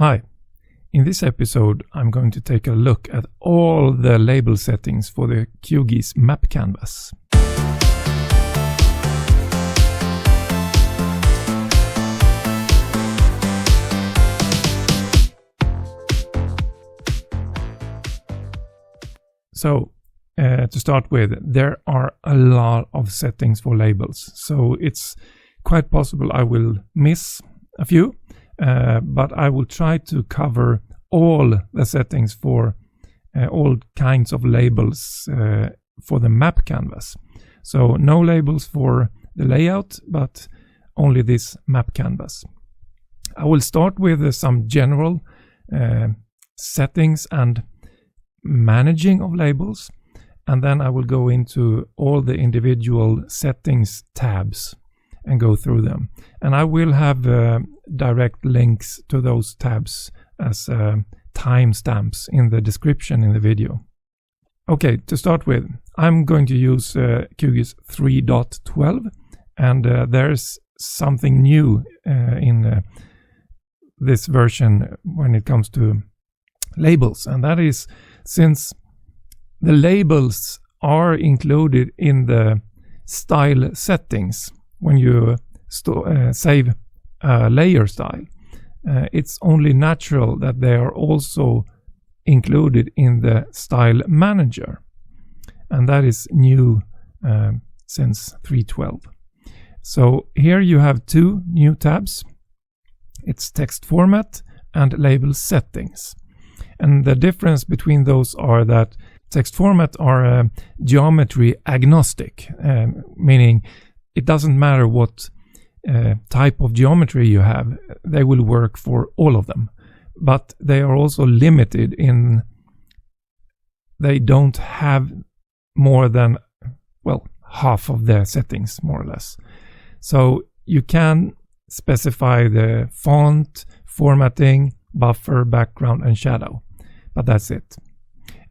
Hi, in this episode I'm going to take a look at all the label settings for the QGIS map canvas. So, to start with, there are a lot of settings for labels, so it's quite possible I will miss a few, but I will try to cover all the settings for all kinds of labels for the map canvas. So no labels for the layout, but only this map canvas. I will start with some general settings and managing of labels, and then I will go into all the individual settings tabs and go through them. And I will have direct links to those tabs as timestamps in the description in the video. Okay, to start with, I'm going to use QGIS 3.12, and there's something new in this version when it comes to labels, and that is since the labels are included in the style settings when you save a layer style, it's only natural that they are also included in the style manager, and that is new since 3.12. So here you have two new tabs. It's text format and label settings. And the difference between those are that text format are geometry agnostic, meaning it doesn't matter what type of geometry you have, they will work for all of them. But they are also limited in they don't have more than, well, half of their settings, more or less. So you can specify the font, formatting, buffer, background, and shadow. But that's it.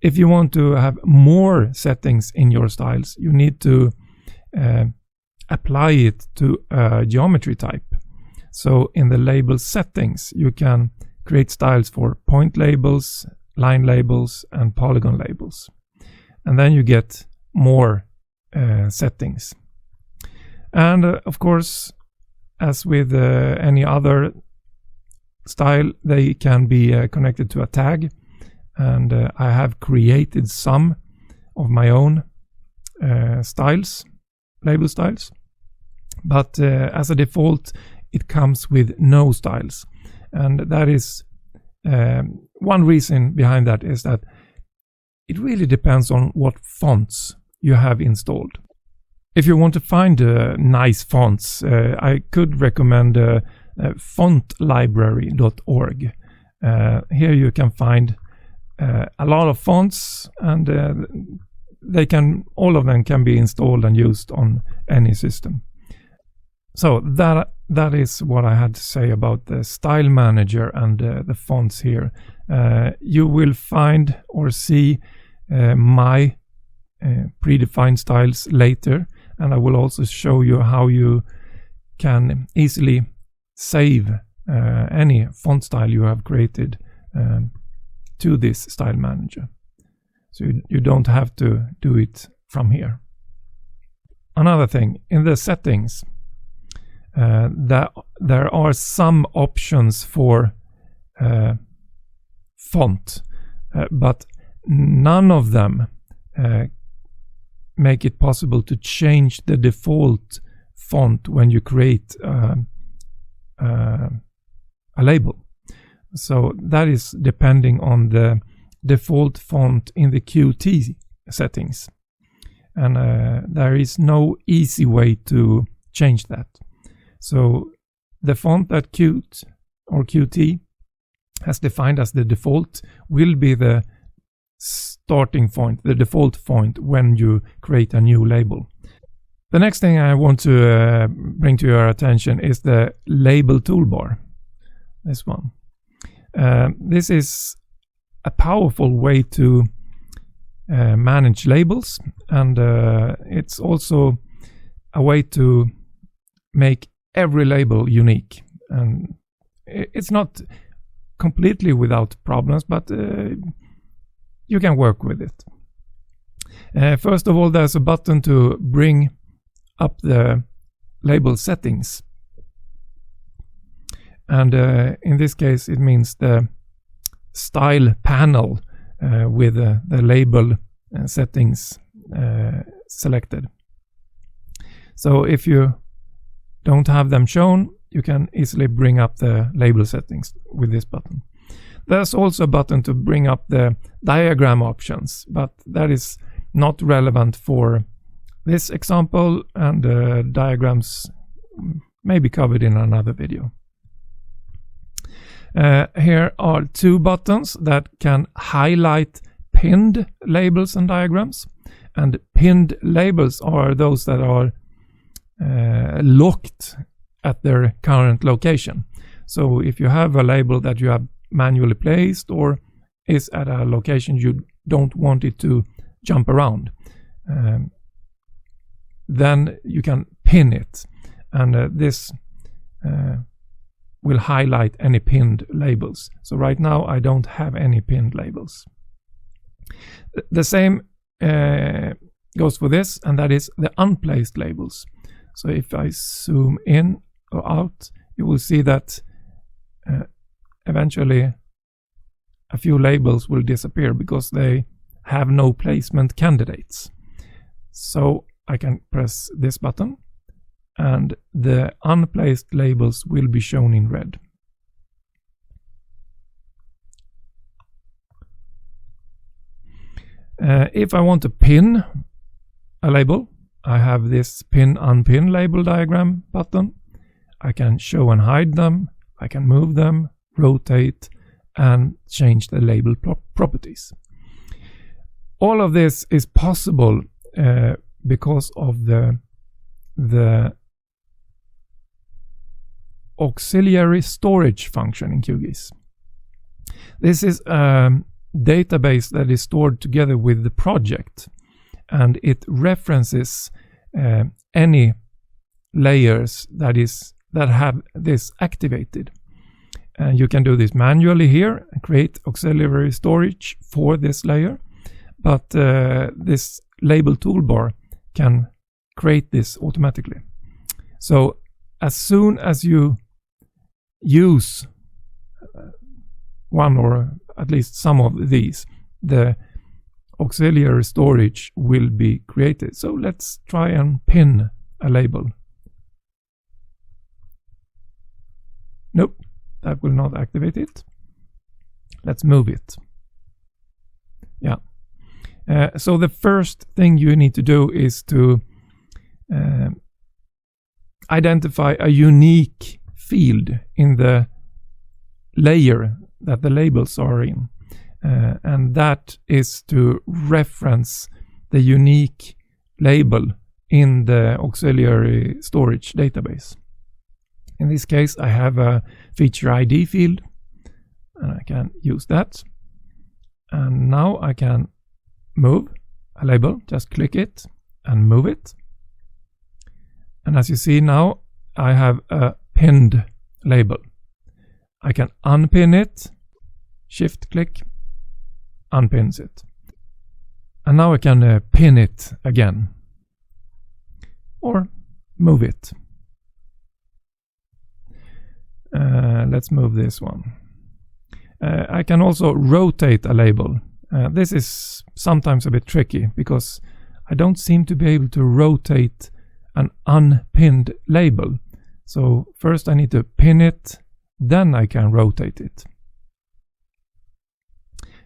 If you want to have more settings in your styles, you need to apply it to a geometry type. So in the label settings, you can create styles for point labels, line labels, and polygon labels. And then you get more settings. And of course, as with any other style, they can be connected to a tag. And I have created some of my own styles, label styles, but as a default it comes with no styles, and that is one reason behind that is that it really depends on what fonts you have installed. If you want to find nice fonts, I could recommend fontlibrary.org. Here you can find a lot of fonts, and all of them can be installed and used on any system. So that is what I had to say about the style manager and the fonts here. You will find or see my predefined styles later, and I will also show you how you can easily save any font style you have created to this style manager. So you don't have to do it from here. Another thing, in the settings, there are some options for font, but none of them make it possible to change the default font when you create a label. So that is depending on the default font in the Qt settings, and there is no easy way to change that. So the font that Qt has defined as the default will be the starting point, the default font when you create a new label. The next thing I want to bring to your attention is the label toolbar, this one. This is a powerful way to manage labels, and it's also a way to make every label unique. And it's not completely without problems, but you can work with it. First of all, there's a button to bring up the label settings. And in this case, it means the style panel with the label settings selected. So if you don't have them shown, you can easily bring up the label settings with this button. There's also a button to bring up the diagram options, but that is not relevant for this example, and diagrams may be covered in another video. Here are two buttons that can highlight pinned labels and diagrams. And pinned labels are those that are locked at their current location. So if you have a label that you have manually placed or is at a location you don't want it to jump around, then you can pin it, and this will highlight any pinned labels. So right now I don't have any pinned labels. The same goes for this, and that is the unplaced labels. So if I zoom in or out, you will see that eventually a few labels will disappear because they have no placement candidates. So I can press this button and the unplaced labels will be shown in red. If I want to pin a label, I have this pin unpin label diagram button. I can show and hide them, I can move them, rotate, and change the label properties. All of this is possible because of the auxiliary storage function in QGIS. This is a database that is stored together with the project, and it references any layers that have this activated. And you can do this manually here and create auxiliary storage for this layer, but this label toolbar can create this automatically. So as soon as you use one or at least some of these, the auxiliary storage will be created. So let's try and pin a label. Nope, that will not activate it. Let's move it. Yeah. So the first thing you need to do is to identify a unique field in the layer that the labels are in, and that is to reference the unique label in the auxiliary storage database. In this case, I have a feature ID field, and I can use that. And now I can move a label, just click it and move it. And as you see now, I have a pinned label. I can unpin it, shift click, unpins it. And now I can pin it again or move it. Let's move this one. I can also rotate a label. This is sometimes a bit tricky because I don't seem to be able to rotate an unpinned label. So first I need to pin it, then I can rotate it.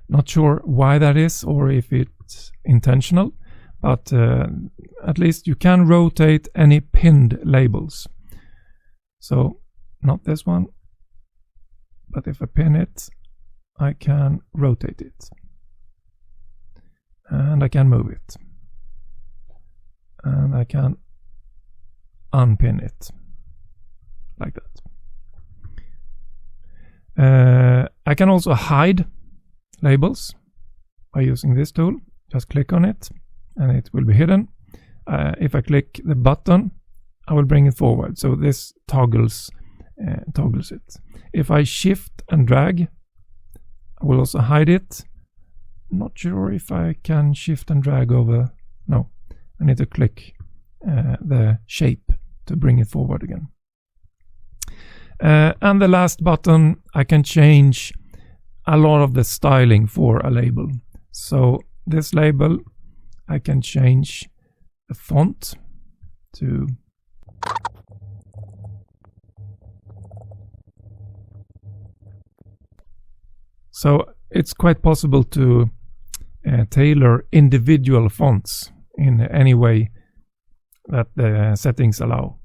Not sure why that is or if it's intentional, but at least you can rotate any pinned labels. So not this one, but if I pin it, I can rotate it. And I can move it. And I can unpin it. Like that. I can also hide labels by using this tool. Just click on it and it will be hidden. If I click the button, I will bring it forward. So this toggles it. If I shift and drag I will also hide it. Not sure if I can shift and drag over. No, I need to click the shape to bring it forward again. And the last button, I can change a lot of the styling for a label. So this label, I can change the font to so it's quite possible to tailor individual fonts in any way that the settings allow.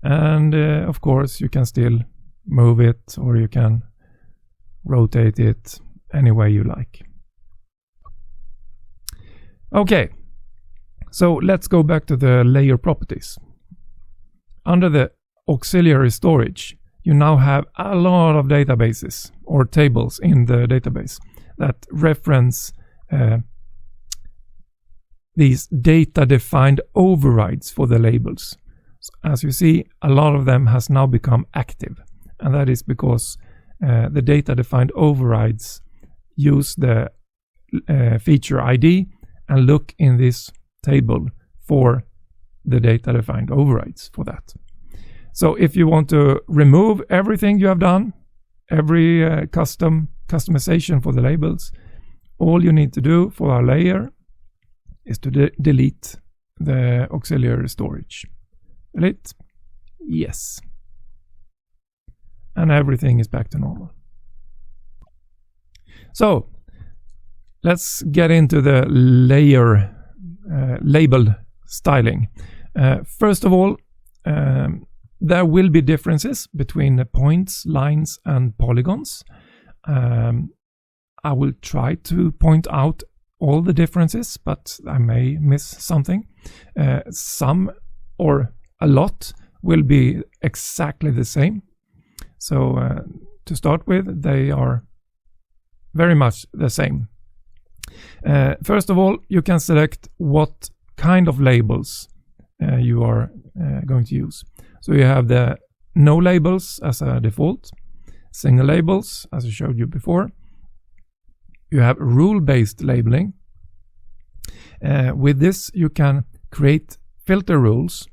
And of course you can still move it, or you can rotate it any way you like. Okay, so let's go back to the layer properties. Under the auxiliary storage, you now have a lot of databases or tables in the database that reference these data-defined overrides for the labels. So as you see, a lot of them has now become active, and that is because the data-defined overrides use the feature ID and look in this table for the data-defined overrides for that. So if you want to remove everything you have done, every customization for the labels, all you need to do for our layer is to delete the auxiliary storage. Delete. Yes. And everything is back to normal. So let's get into the layer label styling. First of all, there will be differences between the points, lines, and polygons. I will try to point out all the differences, but I may miss something. Some, or a lot, will be exactly the same. So to start with, they are very much the same. First of all, you can select what kind of labels you are going to use. So you have the no labels as a default, single labels as I showed you before. You have rule-based labeling. With this you can create filter rules,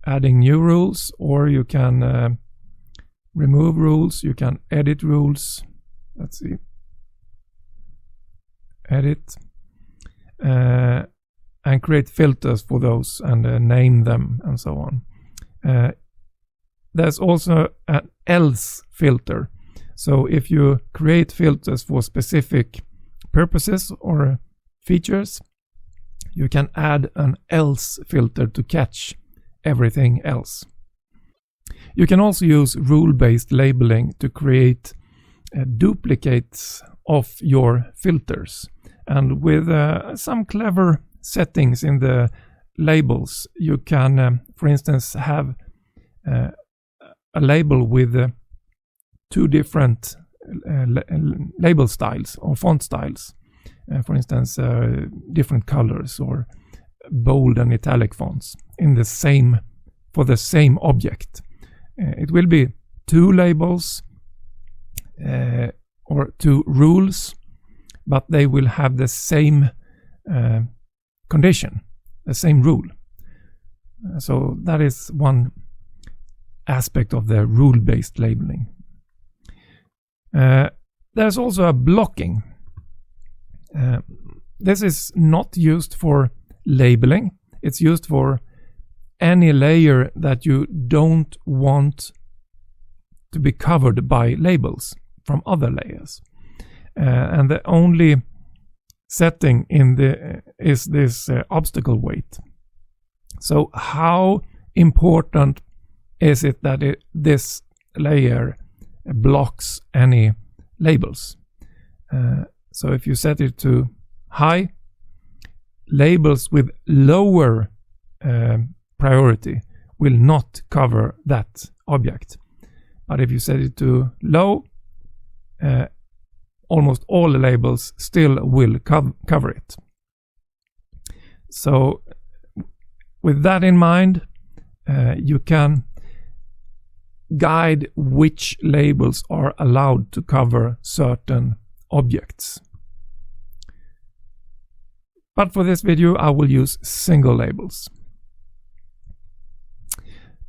adding new rules, or you can remove rules, you can edit rules. Let's see. Edit. And create filters for those and name them and so on. There's also an else filter. So if you create filters for specific purposes or features, you can add an else filter to catch everything else. You can also use rule-based labeling to create duplicates of your filters. And with some clever settings in the labels, you can, for instance, have a label with two different label styles or font styles. For instance, different colors or bold and italic fonts in the same, for the same object. It will be two labels or two rules, but they will have the same condition, the same rule. So that is one aspect of the rule-based labeling. There's also a blocking. This is not used for labeling. It's used for any layer that you don't want to be covered by labels from other layers. And the only setting in the is this obstacle weight. So how important is it that this layer blocks any labels? So if you set it to high, labels with lower priority will not cover that object. But if you set it to low, almost all the labels still will cover it. So with that in mind, you can guide which labels are allowed to cover certain objects. But for this video, I will use single labels.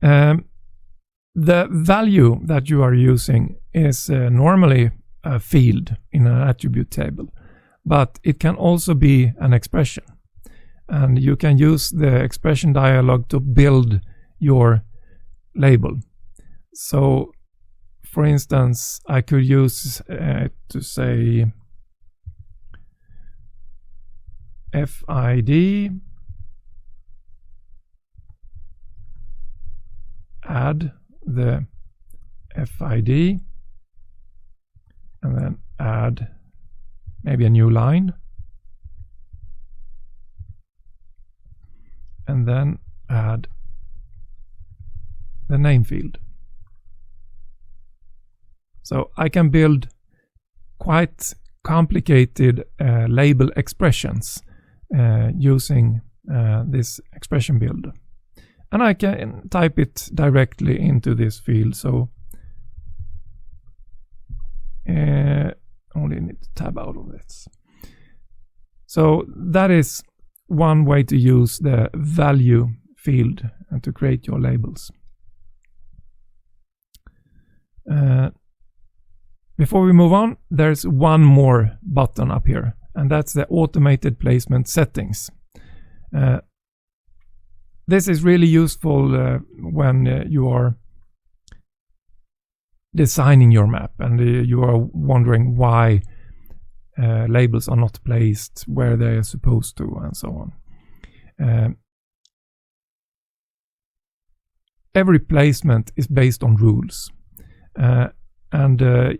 The value that you are using is normally a field in an attribute table, but it can also be an expression. And you can use the expression dialog to build your label. So, for instance, I could use to say FID, add the FID, and then add maybe a new line, and then add the name field. So I can build quite complicated label expressions using this expression builder. And I can type it directly into this field, so only need to tab out of this. So that is one way to use the value field and to create your labels. Before we move on, there's one more button up here, and that's the automated placement settings. This is really useful when you are designing your map and you are wondering why labels are not placed where they are supposed to, and so on. Every placement is based on rules, and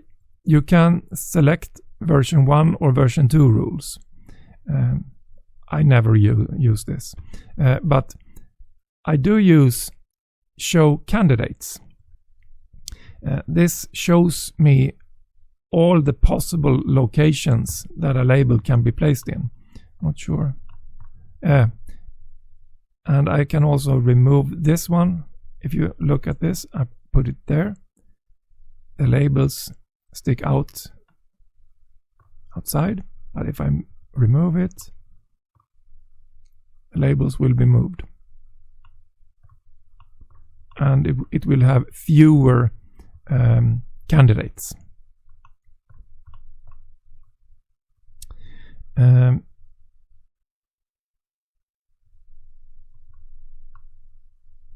you can select version 1 or version 2 rules. I never use this, but I do use show candidates. This shows me all the possible locations that a label can be placed in. Not sure. And I can also remove this one. If you look at this, I put it there. The labels stick outside, but if I remove it, the labels will be moved. And it will have fewer candidates.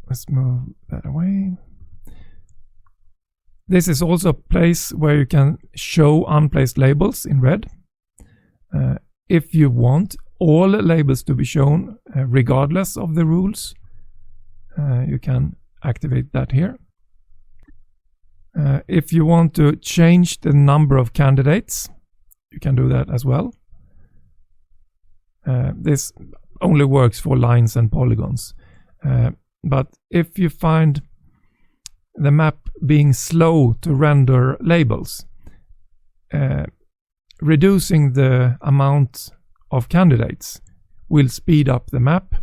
Let's move that away. This is also a place where you can show unplaced labels in red. If you want all labels to be shown regardless of the rules, you can activate that here. If you want to change the number of candidates, you can do that as well. This only works for lines and polygons. But if you find the map being slow to render labels, reducing the amount of candidates will speed up the map,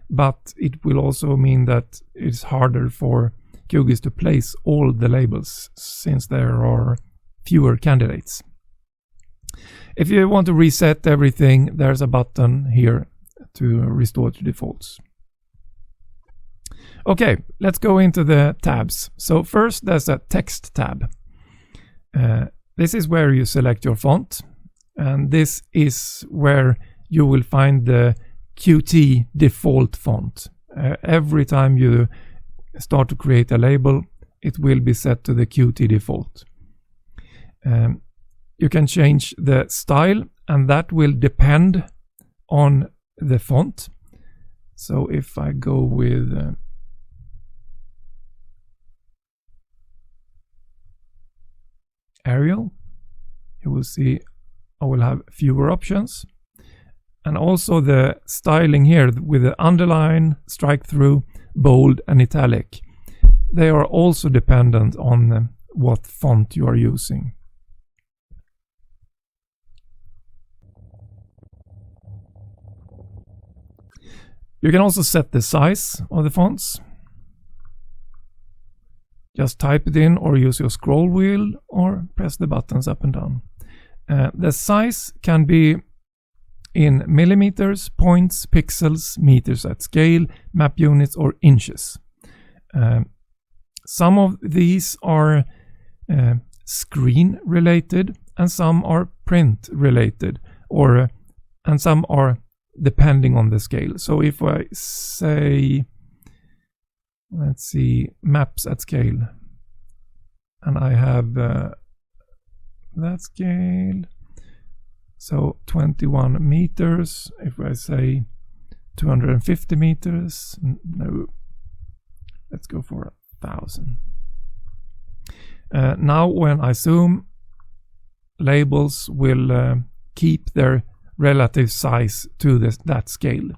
but it will also mean that it's harder for QGIS to place all the labels since there are fewer candidates. If you want to reset everything, there's a button here to restore to defaults. Okay, let's go into the tabs. So first there's a text tab. This is where you select your font, and this is where you will find the Qt default font. Every time you start to create a label, it will be set to the Qt default. You can change the style, and that will depend on the font. So if I go with Arial, you will see I will have fewer options. And also the styling here with the underline, strike through, bold and italic. They are also dependent on what font you are using. You can also set the size of the fonts. just type it in or use your scroll wheel or press the buttons up and down. The size can be in millimeters, points, pixels, meters at scale, map units, or inches. Some of these are screen related and some are print related, and some are depending on the scale. So if I say, let's see, maps at scale, and I have that scale, so 21 meters. If I say 250 meters, no, let's go for 1,000. Now when I zoom, labels will keep their relative size to that scale.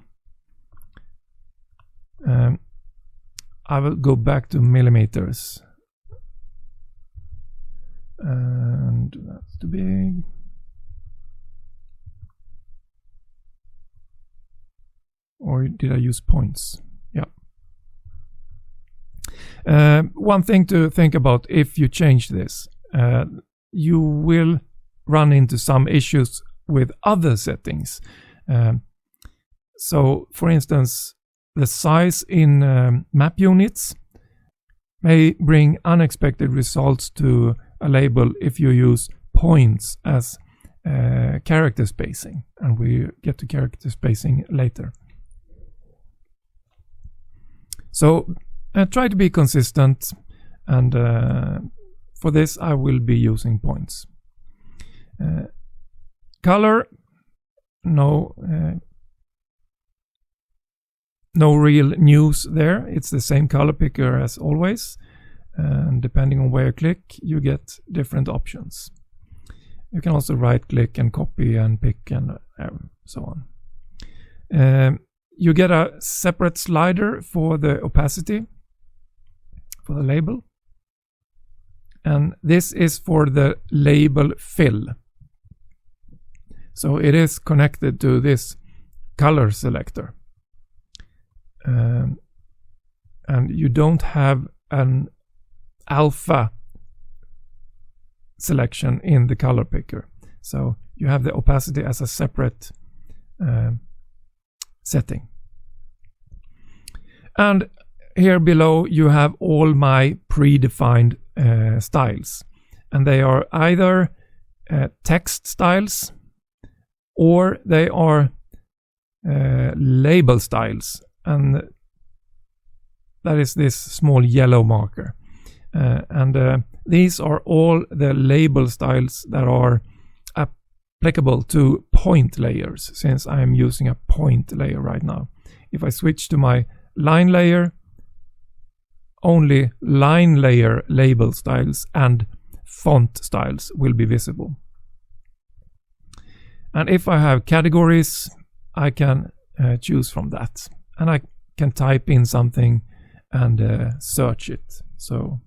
I will go back to millimeters, and that's too big. Or did I use points? Yeah. One thing to think about if you change this, you will run into some issues with other settings. So, for instance, the size in map units may bring unexpected results to a label if you use points as character spacing, and we get to character spacing later. So try to be consistent, and for this I will be using points. Color, no real news there. It's the same color picker as always, and depending on where you click you get different options. You can also right click and copy and pick and so on. You get a separate slider for the opacity for the label, and this is for the label fill. So it is connected to this color selector, and you don't have an alpha selection in the color picker, so you have the opacity as a separate setting. And here below you have all my predefined styles, and they are either text styles or they are label styles, and that is this small yellow marker, and these are all the label styles that are applicable to point layers, since I am using a point layer right now. If I switch to my line layer, only line layer label styles and font styles will be visible. And if I have categories, I can choose from that, and I can type in something and search it. So,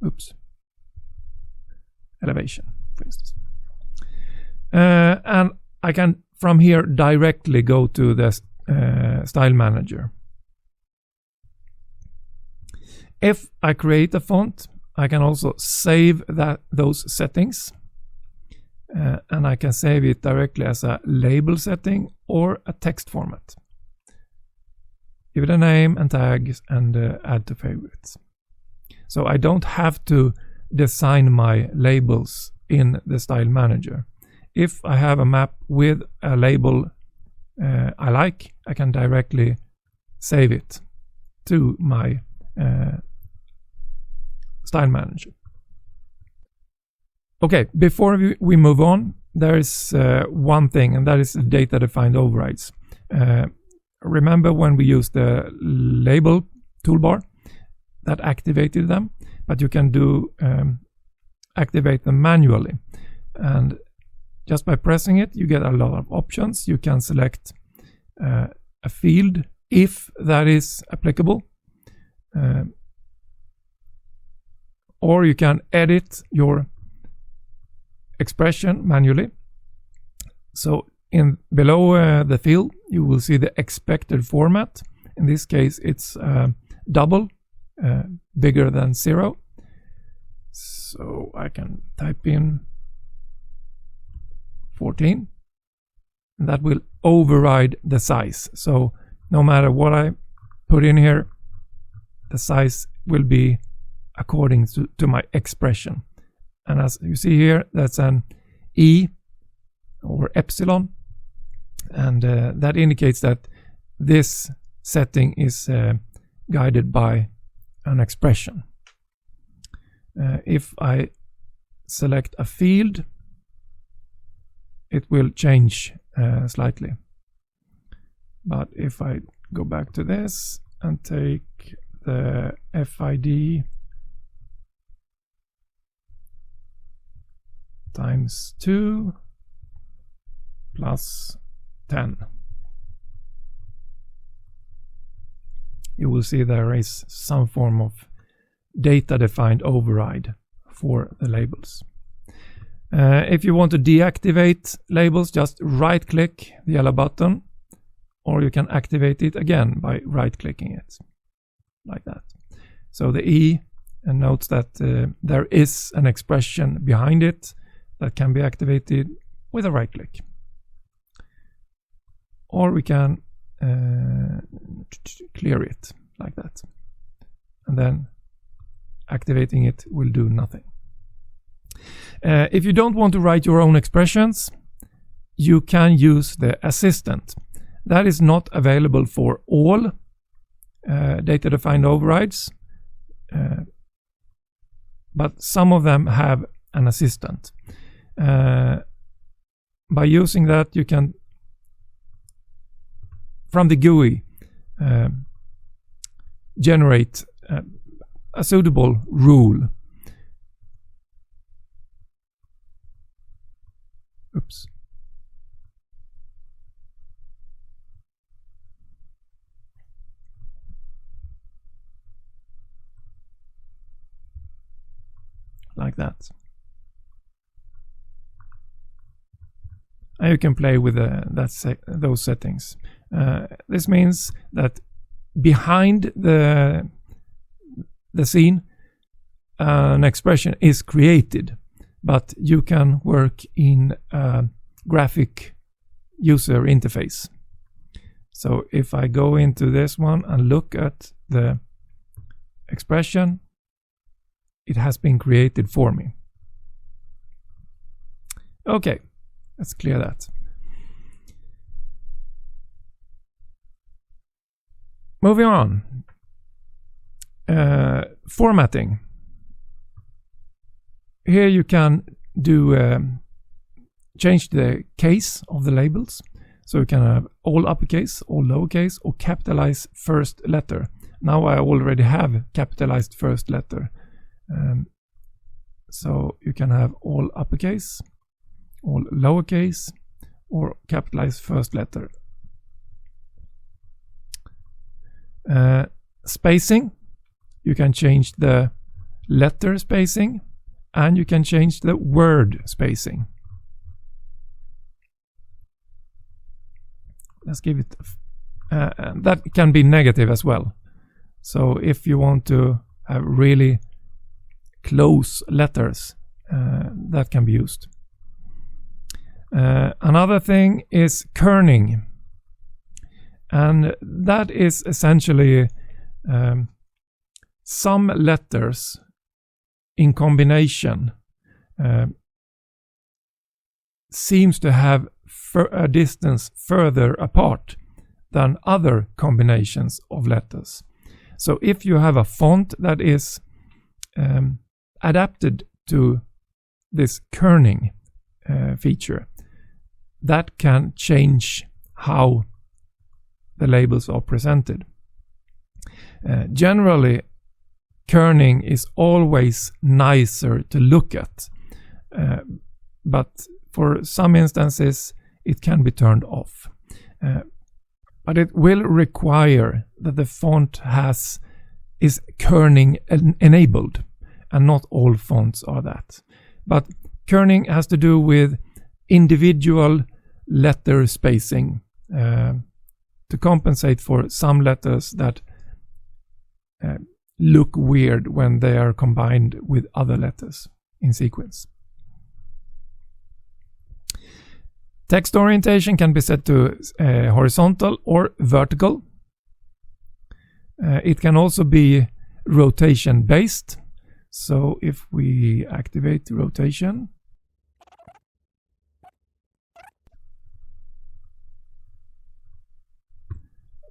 oops, elevation, for instance. And I can from here directly go to the style manager. If I create a font, I can also save those settings, and I can save it directly as a label setting or a text format. Give it a name and tags and add to favorites. So I don't have to design my labels in the style manager. If I have a map with a label I like, I can directly save it to my style manager. Okay, before we move on, there is one thing, and that is the data defined overrides. Remember when we used the label toolbar that activated them, but you can do activate them manually, and just by pressing it you get a lot of options. You can select a field if that is applicable, or you can edit your expression manually. So below the field you will see the expected format. In this case it's double bigger than 0. So I can type in 14. And that will override the size. So no matter what I put in here, the size will be according to my expression. And as you see here, that's an E or epsilon. And that indicates that this setting is guided by an expression. If I select a field, it will change slightly. But if I go back to this and take the FID times 2 plus 10, you will see there is some form of data-defined override for the labels. If you want to deactivate labels, just right-click the yellow button, or you can activate it again by right-clicking it, like that. So the E notes that there is an expression behind it that can be activated with a right-click. Or we can clear it like that, and then activating it will do nothing. If you don't want to write your own expressions, you can use the assistant. That is not available for all data-defined overrides, but some of them have an assistant. By using that, you can, from the GUI, generate a suitable rule. Oops. Like that. And you can play with those settings. This means that behind the scene, an expression is created, but you can work in a graphic user interface. So if I go into this one and look at the expression, it has been created for me. Okay, let's clear that. Moving on. Formatting. Here you can do change the case of the labels. So you can have all uppercase, all lowercase, or capitalize first letter. Now I already have capitalized first letter. So you can have all uppercase, all lowercase, or capitalize first letter. Spacing. You can change the letter spacing, and you can change the word spacing. Let's give it that can be negative as well. So if you want to have really close letters, that can be used. Another thing is kerning, and that is essentially some letters in combination seems to have a distance further apart than other combinations of letters. So if you have a font that is adapted to this kerning feature, that can change how the labels are presented. Generally, kerning is always nicer to look at, but for some instances it can be turned off. But it will require that the font is kerning enabled, and not all fonts are that. But kerning has to do with individual letter spacing to compensate for some letters that look weird when they are combined with other letters in sequence. Text orientation can be set to horizontal or vertical. It can also be rotation based. So if we activate rotation,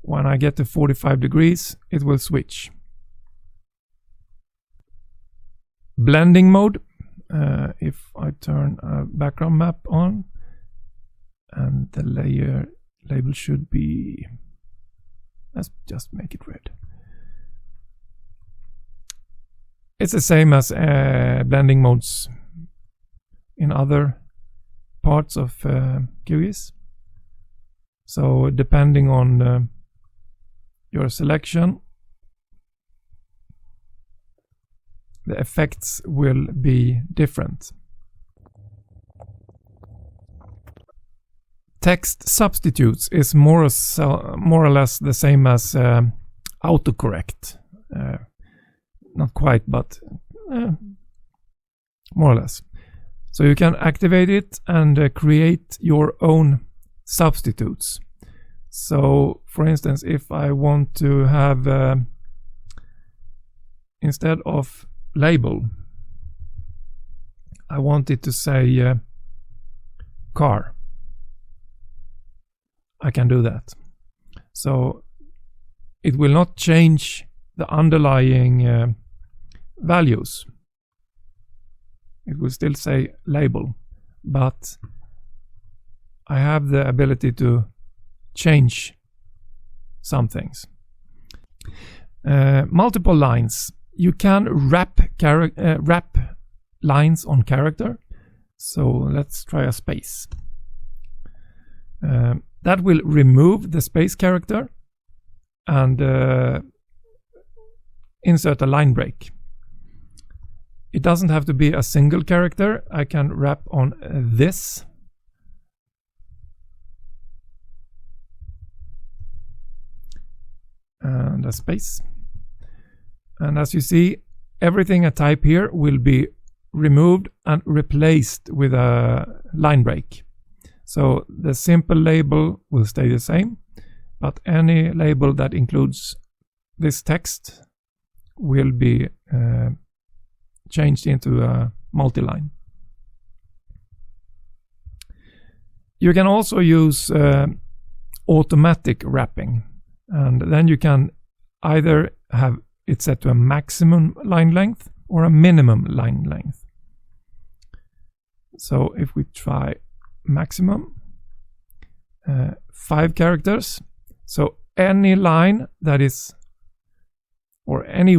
when I get to 45 degrees, it will switch. Blending mode, if I turn a background map on, and the layer label should be, let's just make it red. It's the same as blending modes in other parts of QGIS. So depending on your selection, the effects will be different. Text substitutes is more or less the same as autocorrect. Not quite, but more or less. So you can activate it and create your own substitutes. So for instance, if I want to have instead of label, I want it to say car, I can do that. So it will not change the underlying values. It will still say label, but I have the ability to change some things. Multiple lines. You can wrap lines on character. So let's try a space. That will remove the space character and insert a line break. It doesn't have to be a single character. I can wrap on this. And a space. And as you see, everything I type here will be removed and replaced with a line break. So the simple label will stay the same, but any label that includes this text will be changed into a multi-line. You can also use automatic wrapping, and then you can either have it set to a maximum line length or a minimum line length. So if we try maximum, 5 characters. So any line that is, or any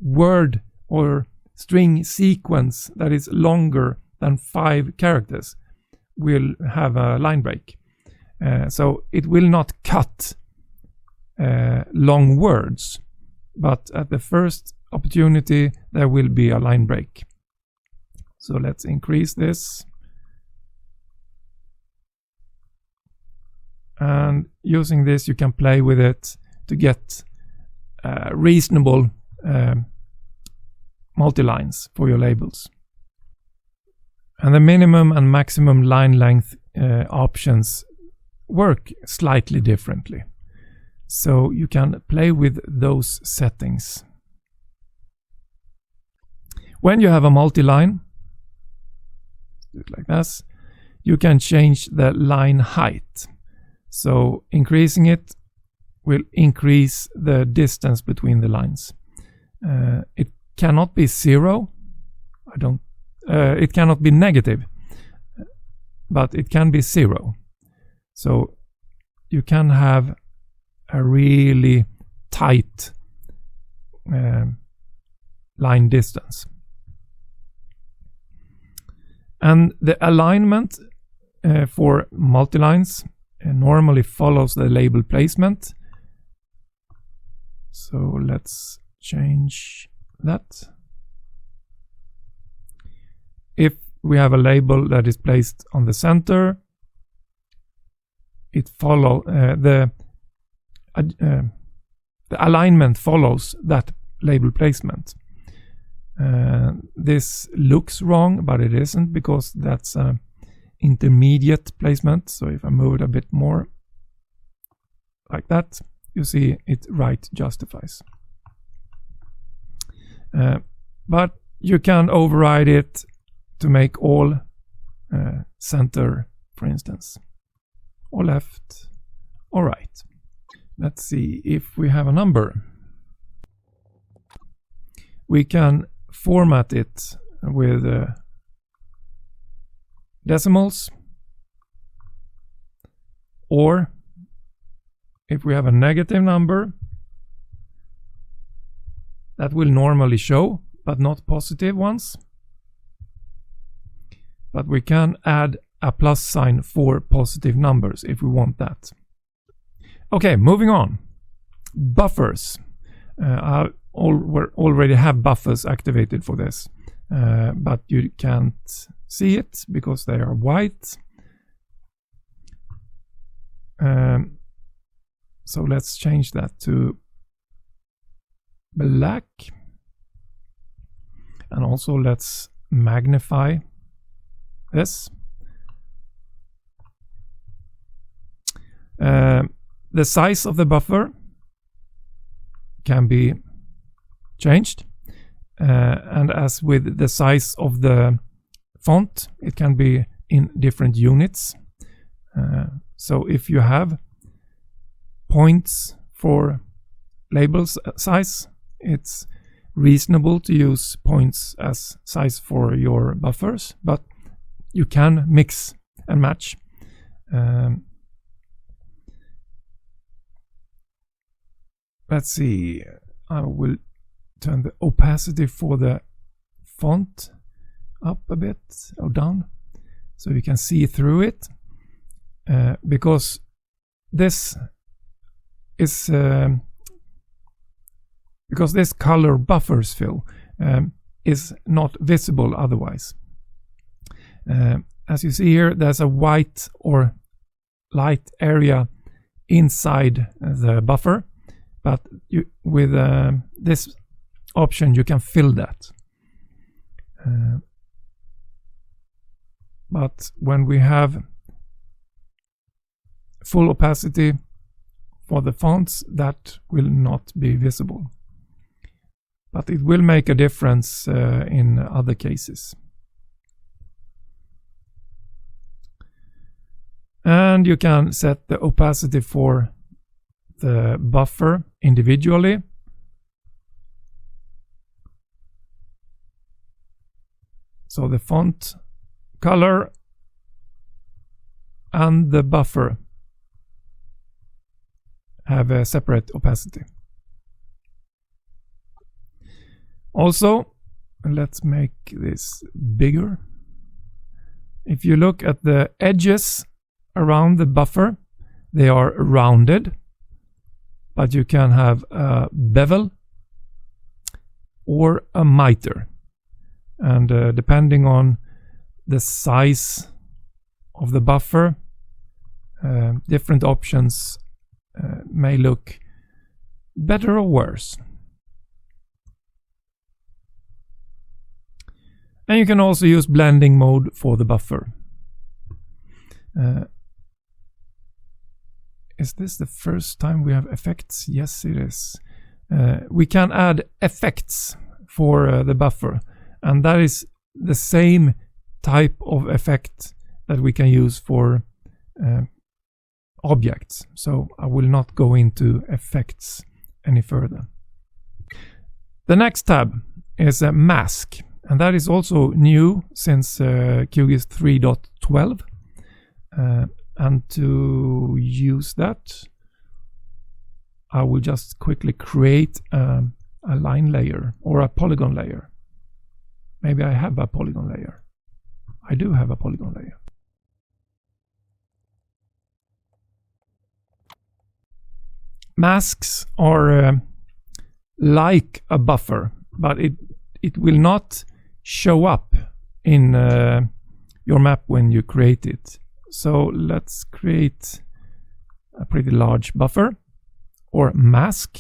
word or string sequence that is longer than 5 characters will have a line break. So it will not cut long words, but at the first opportunity there will be a line break. So let's increase this. And using this you can play with it to get reasonable multi-lines for your labels. And the minimum and maximum line length options work slightly differently. So you can play with those settings. When you have a multi-line, do it like this, you can change the line height. So increasing it will increase the distance between the lines. It cannot be 0. It cannot be negative, but it can be 0. So you can have a really tight line distance. And the alignment for multi-lines normally follows the label placement. So let's change that. If we have a label that is placed on the center, it follows the alignment follows that label placement. This looks wrong, but it isn't, because that's an intermediate placement. So if I move it a bit more like that, you see it right justifies. But you can override it to make all center, for instance, or left or right. Let's see if we have a number. We can format it with decimals, or if we have a negative number, that will normally show, but not positive ones. But we can add a plus sign for positive numbers if we want that. Okay, moving on. Buffers. I already have buffers activated for this, but you can't see it because they are white. So let's change that to black. And also let's magnify this. The size of the buffer can be changed, and as with the size of the font, it can be in different units. So if you have points for labels size, it's reasonable to use points as size for your buffers, but you can mix and match. Let's see, I will turn the opacity for the font up a bit or down so you can see through it, because this is because this color buffers fill is not visible otherwise. As you see here, there's a white or light area inside the buffer, but with this option you can fill that. But when we have full opacity for the fonts, that will not be visible. But it will make a difference in other cases. And you can set the opacity for the buffer individually. So the font color and the buffer have a separate opacity. Also, let's make this bigger. If you look at the edges around the buffer, they are rounded, but you can have a bevel or a miter. And depending on the size of the buffer, different options may look better or worse. And you can also use blending mode for the buffer. Is this the first time we have effects? Yes, it is. We can add effects for the buffer, and that is the same type of effect that we can use for objects. So I will not go into effects any further. The next tab is a mask, and that is also new since QGIS 3.12. And to use that, I will just quickly create a line layer or a polygon layer. Maybe I have a polygon layer. I do have a polygon layer. Masks are like a buffer, but it will not show up in your map when you create it. So let's create a pretty large buffer or mask,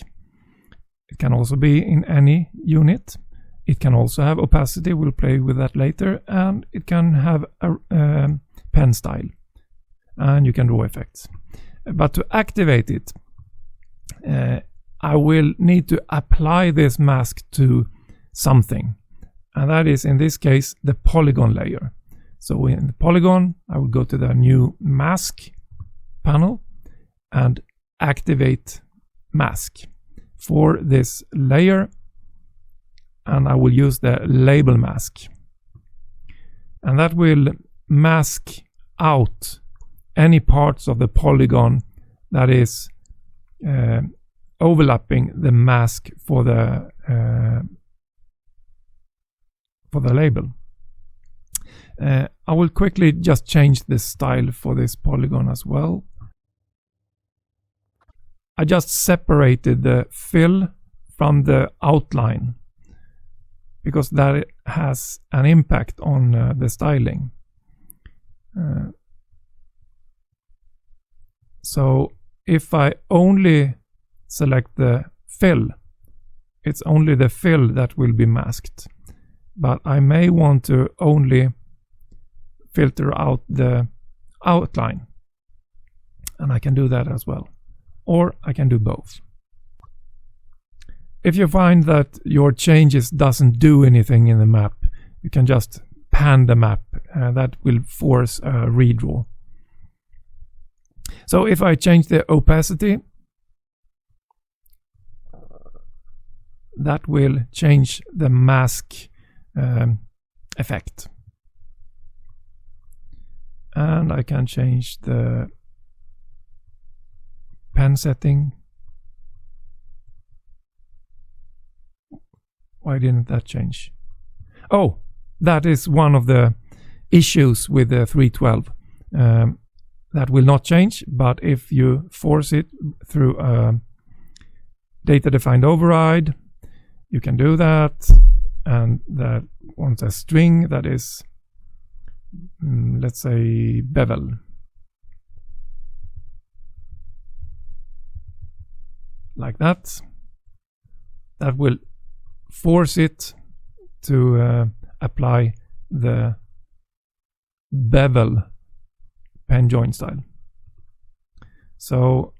It can also be in any unit. It can also have opacity, we'll play with that later, and it can have a pen style, and you can draw effects. But to activate it, I will need to apply this mask to something, and that is in this case the polygon layer. So in the polygon, I will go to the new mask panel and activate mask for this layer, and I will use the label mask, and that will mask out any parts of the polygon that is overlapping the mask for the label. I will quickly just change the style for this polygon as well. I just separated the fill from the outline because that has an impact on the styling. So if I only select the fill, it's only the fill that will be masked. But I may want to only filter out the outline, and I can do that as well. Or I can do both. If you find that your changes doesn't do anything in the map, you can just pan the map. That will force a redraw. So if I change the opacity, that will change the mask effect. And I can change the pen setting. Why didn't that change? Oh, that is one of the issues with the 312. That will not change, but if you force it through a data defined override, you can do that, and that wants a string that is, let's say, bevel. Like that. That will force it to apply the bevel pen join style. So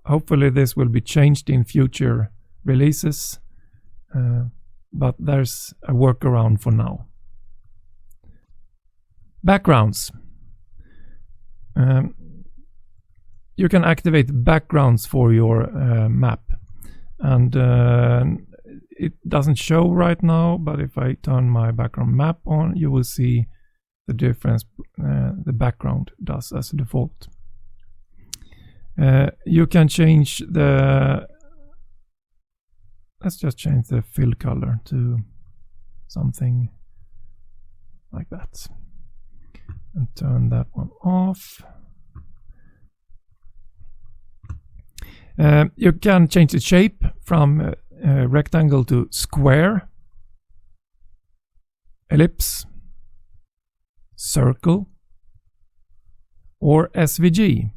hopefully this will be changed in future releases, but there's a workaround for now. Backgrounds. You can activate backgrounds for your map, and it doesn't show right now, but if I turn my background map on, you will see the difference the background does as a default. You can change the, let's just change the fill color to something like that and turn that one off. You can change the shape from rectangle to square, ellipse, circle, or SVG,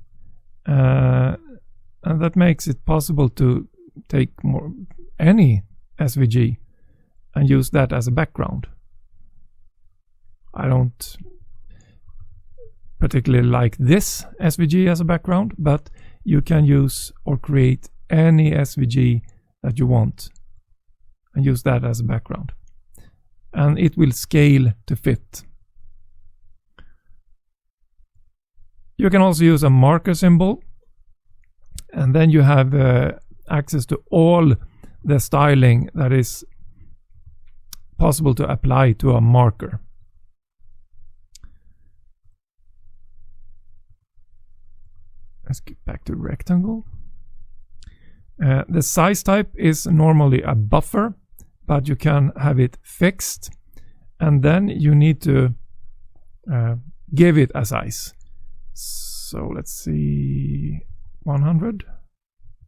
and that makes it possible to take any SVG and use that as a background. I don't particularly like this SVG as a background, but you can use or create any SVG that you want and use that as a background, and it will scale to fit. You can also use a marker symbol, and then you have access to all the styling that is possible to apply to a marker. Let's get back to rectangle. The size type is normally a buffer, but you can have it fixed, and then you need to give it a size. So let's see, 100,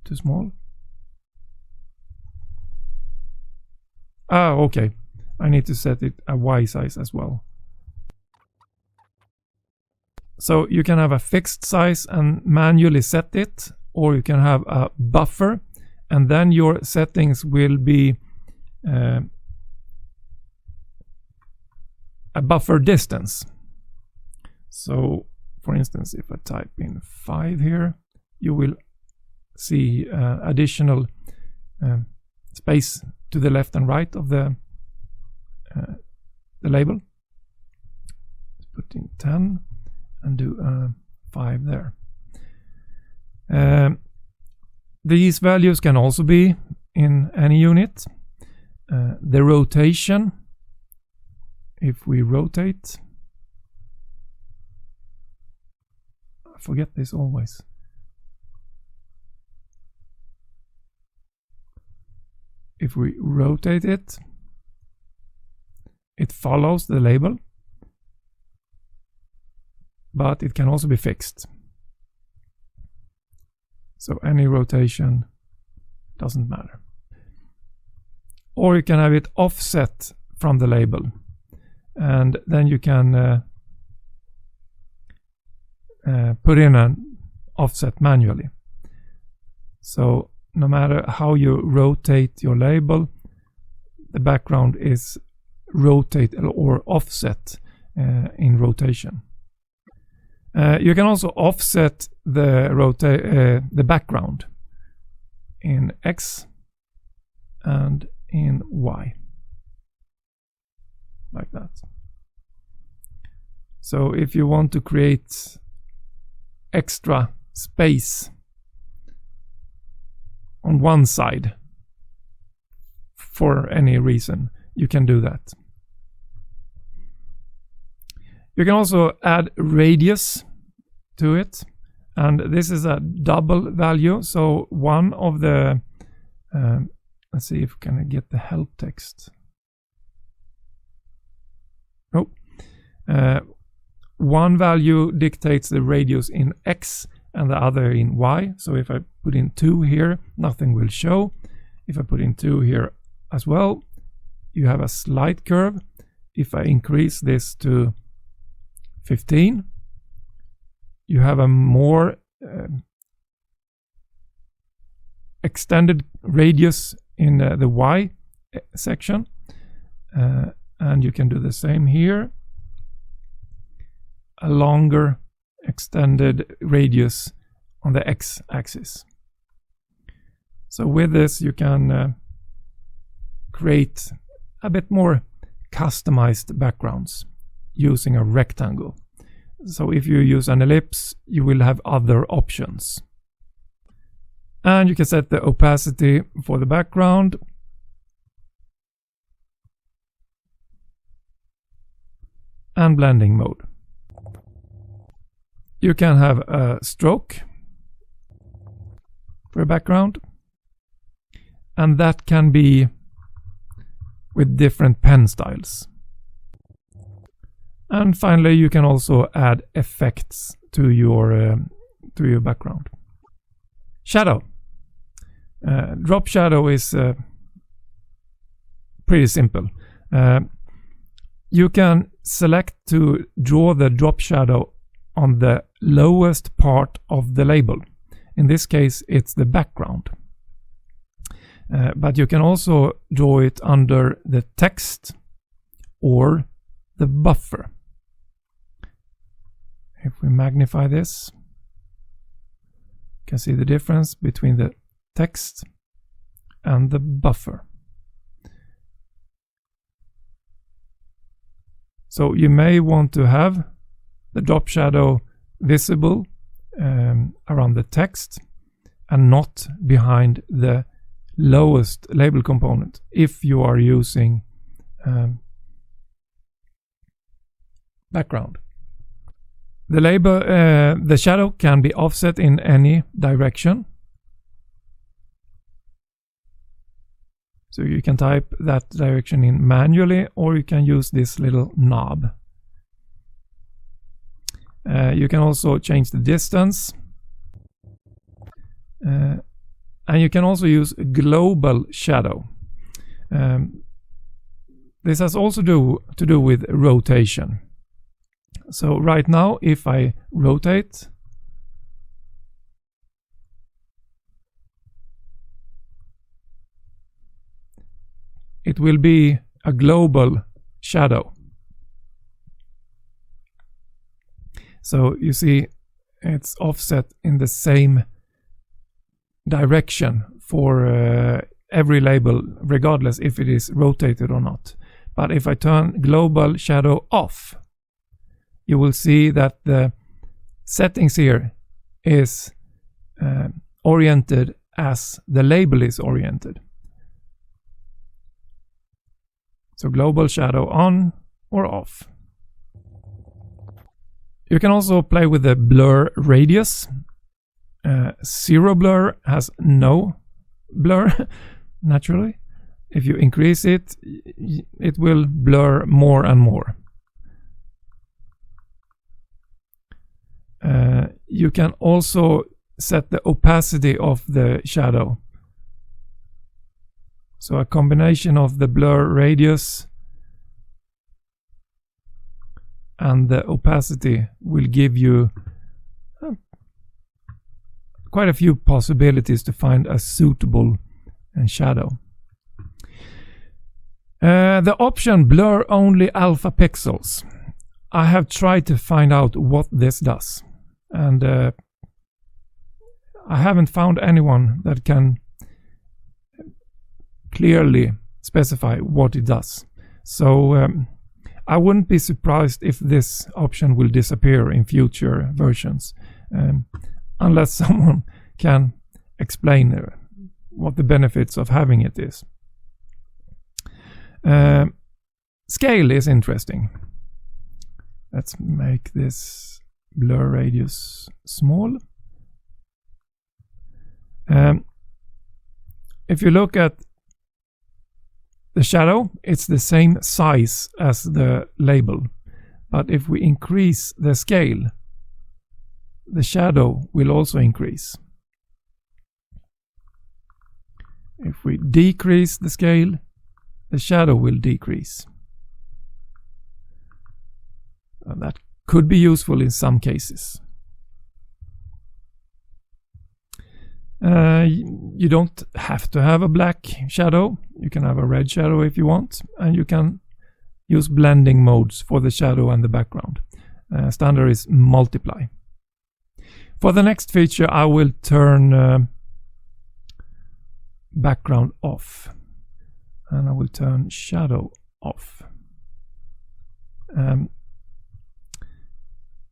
too small. Okay, I need to set it a Y size as well. So you can have a fixed size and manually set it, or you can have a buffer and then your settings will be a buffer distance. So for instance, if I type in 5 here, you will see additional space to the left and right of the label. Let's put in 10 and do 5 there. These values can also be in any unit. The rotation, if we rotate, I forget this always. If we rotate it, it follows the label, but it can also be fixed. So any rotation doesn't matter. Or you can have it offset from the label, and then you can put in an offset manually. So no matter how you rotate your label, the background is rotate or offset in rotation. You can also offset the background in X and in Y, like that. So if you want to create extra space on one side for any reason, you can do that. You can also add radius to it, and this is a double value. So one of the let's see if we can get the help text. Oh, one value dictates the radius in X and the other in Y. So if I put in 2 here, nothing will show. If I put in 2 here as well, you have a slight curve. If I increase this to 15, you have a more extended radius in the Y section, and you can do the same here, a longer extended radius on the X axis. So with this you can create a bit more customized backgrounds using a rectangle. So if you use an ellipse, you will have other options. And you can set the opacity for the background. And blending mode. You can have a stroke for a background, and that can be with different pen styles. And finally, you can also add effects to your background. Shadow. Drop shadow is pretty simple. You can select to draw the drop shadow on the lowest part of the label. In this case, it's the background. But you can also draw it under the text or the buffer. If we magnify this, you can see the difference between the text and the buffer. So you may want to have the drop shadow visible around the text and not behind the lowest label component if you are using background. The shadow can be offset in any direction. So you can type that direction in manually, or you can use this little knob. You can also change the distance. And you can also use global shadow. This has also to do with rotation. So right now, if I rotate, it will be a global shadow. So you see it's offset in the same direction for every label, regardless if it is rotated or not. But if I turn global shadow off, you will see that the settings here is oriented as the label is oriented. So global shadow on or off. You can also play with the blur radius. Zero blur has no blur, naturally. If you increase it, it will blur more and more. You can also set the opacity of the shadow. So a combination of the blur radius and the opacity will give you quite a few possibilities to find a suitable shadow. The option blur only alpha pixels. I have tried to find out what this does, and I haven't found anyone that can clearly specify what it does. So I wouldn't be surprised if this option will disappear in future versions, unless someone can explain what the benefits of having it is. Scale is interesting. Let's make this blur radius small. If you look at the shadow, it's the same size as the label, but if we increase the scale, the shadow will also increase. If we decrease the scale, the shadow will decrease. And that could be useful in some cases. You don't have to have a black shadow. You can have a red shadow if you want, and you can use blending modes for the shadow and the background. Standard is multiply. For the next feature, I will turn background off, and I will turn shadow off.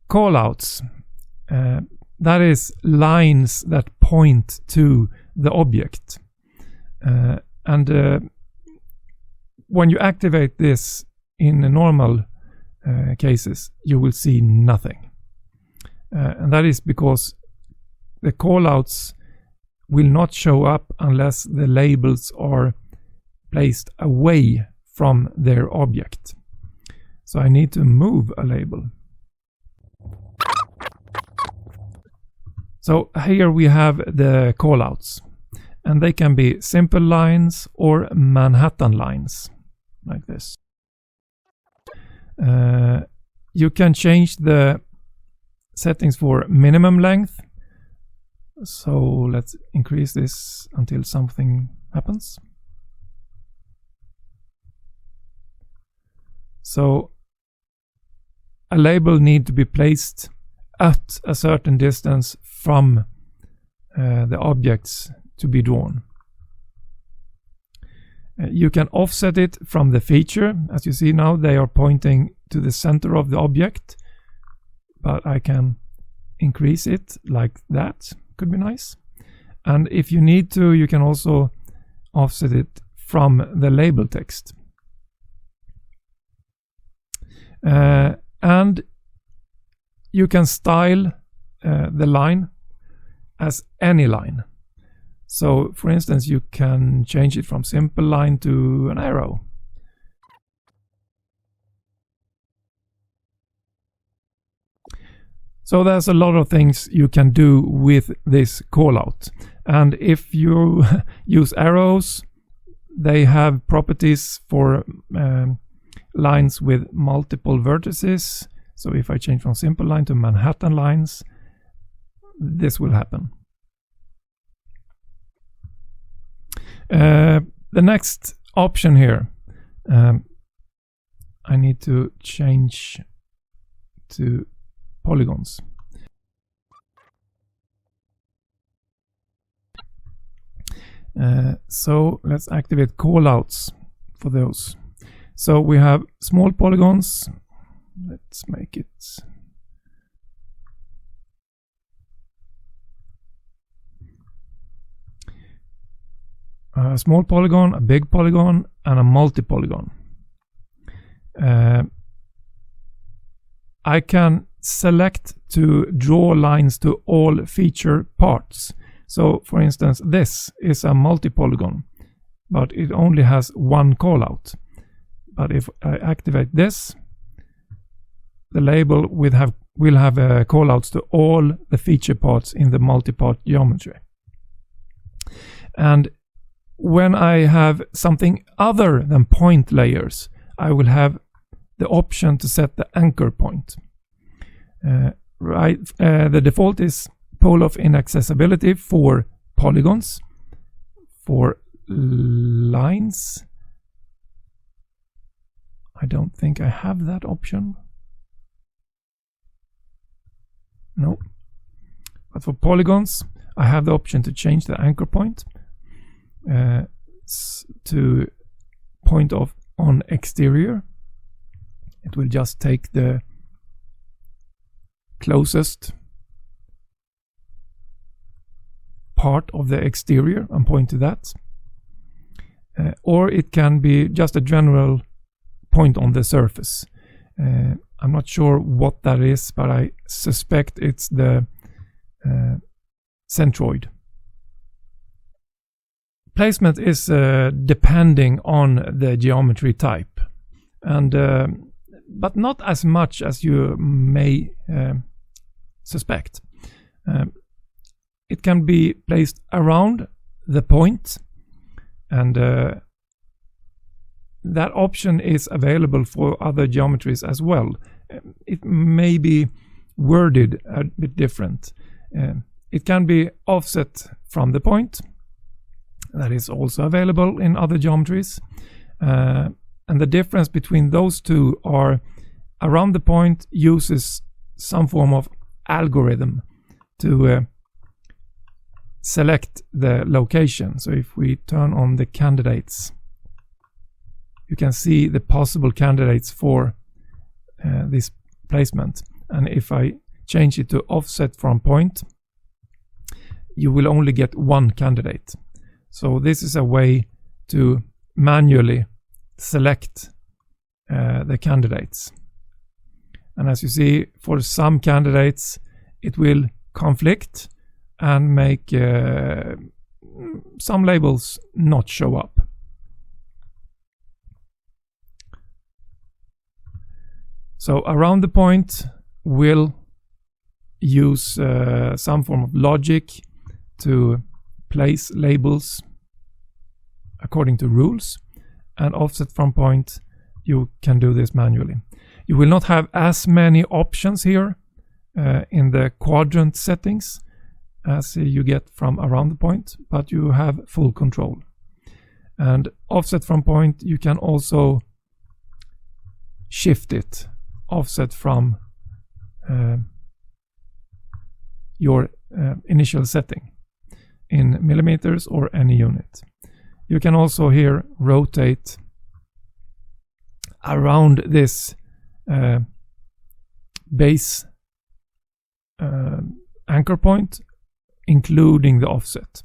Callouts. That is lines that point to the object. And when you activate this in normal cases, you will see nothing. And that is because the callouts will not show up unless the labels are placed away from their object. So I need to move a label. So here we have the callouts, and they can be simple lines or Manhattan lines, like this. You can change the settings for minimum length. So let's increase this until something happens. So a label needs to be placed at a certain distance from the objects to be drawn. You can offset it from the feature. As you see now, they are pointing to the center of the object, but I can increase it like that. Could be nice. And if you need to, you can also offset it from the label text. And you can style the line as any line. So for instance, you can change it from simple line to an arrow. So there's a lot of things you can do with this callout. And if you use arrows, they have properties for lines with multiple vertices. So if I change from simple line to Manhattan lines, this will happen. The next option here. I need to change to polygons. So let's activate callouts for those. So we have small polygons. Let's make it a small polygon, a big polygon, and a multi-polygon. I can select to draw lines to all feature parts. So for instance, this is a multi-polygon, but it only has one callout. But if I activate this, the label will have callouts to all the feature parts in the multi-part geometry. And when I have something other than point layers, I will have the option to set the anchor point. The default is pole of inaccessibility for polygons. For lines, I don't think I have that option. No. But for polygons, I have the option to change the anchor point to point of on exterior. It will just take the closest part of the exterior and point to that. Or it can be just a general point on the surface. I'm not sure what that is, but I suspect it's the centroid. Placement is depending on the geometry type, and but not as much as you may suspect. It can be placed around the point, and that option is available for other geometries as well. It may be worded a bit different. It can be offset from the point. That is also available in other geometries. And the difference between those two are around the point uses some form of algorithm to select the location. So if we turn on the candidates, you can see the possible candidates for this placement. And if I change it to offset from point, you will only get one candidate. So this is a way to manually select the candidates. And as you see, for some candidates, it will conflict and make some labels not show up. So around the point, we'll use some form of logic to place labels according to rules, and offset from point, you can do this manually. You will not have as many options here in the quadrant settings as you get from around the point, but you have full control. And offset from point, you can also shift it, offset from your initial setting in millimeters or any unit. You can also here rotate around this base anchor point, including the offset.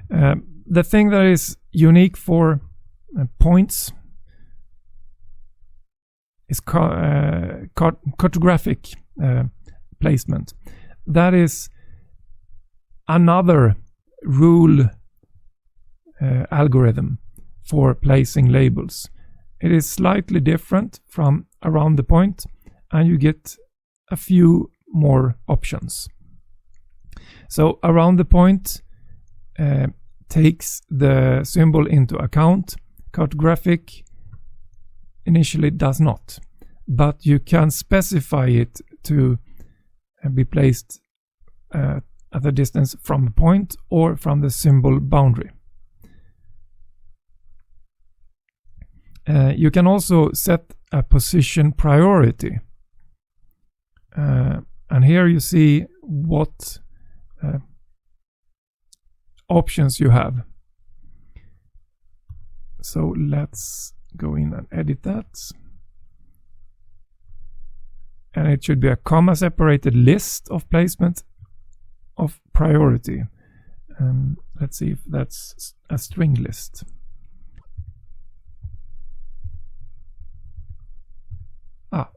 The thing that is unique for points is cartographic placement. That is another rule algorithm for placing labels. It is slightly different from around the point, and you get a few more options. So around the point takes the symbol into account. Cartographic initially does not, but you can specify it to be placed at the distance from a point or from the symbol boundary. You can also set a position priority. And here you see what options you have. So let's go in and edit that. And it should be a comma separated list of placement of priority. Let's see if that's a string list.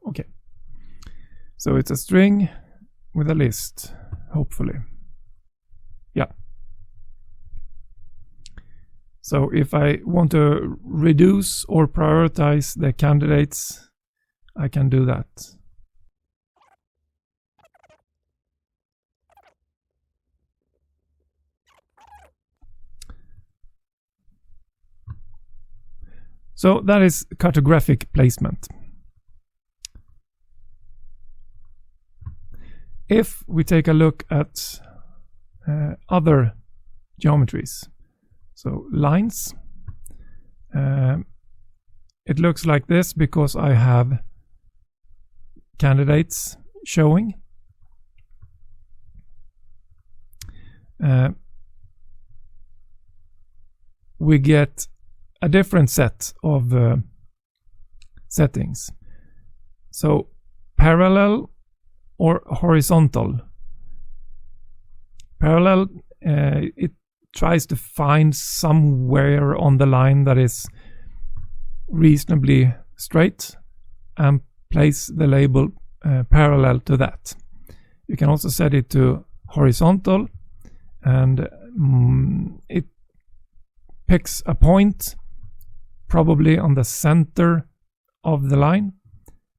Okay. So it's a string with a list, hopefully. Yeah. So if I want to reduce or prioritize the candidates, I can do that. So that is cartographic placement. If we take a look at other geometries, so lines, it looks like this because I have candidates showing. We get a different set of settings. So parallel or horizontal. Parallel, it tries to find somewhere on the line that is reasonably straight and place the label parallel to that. You can also set it to horizontal, and it picks a point probably on the center of the line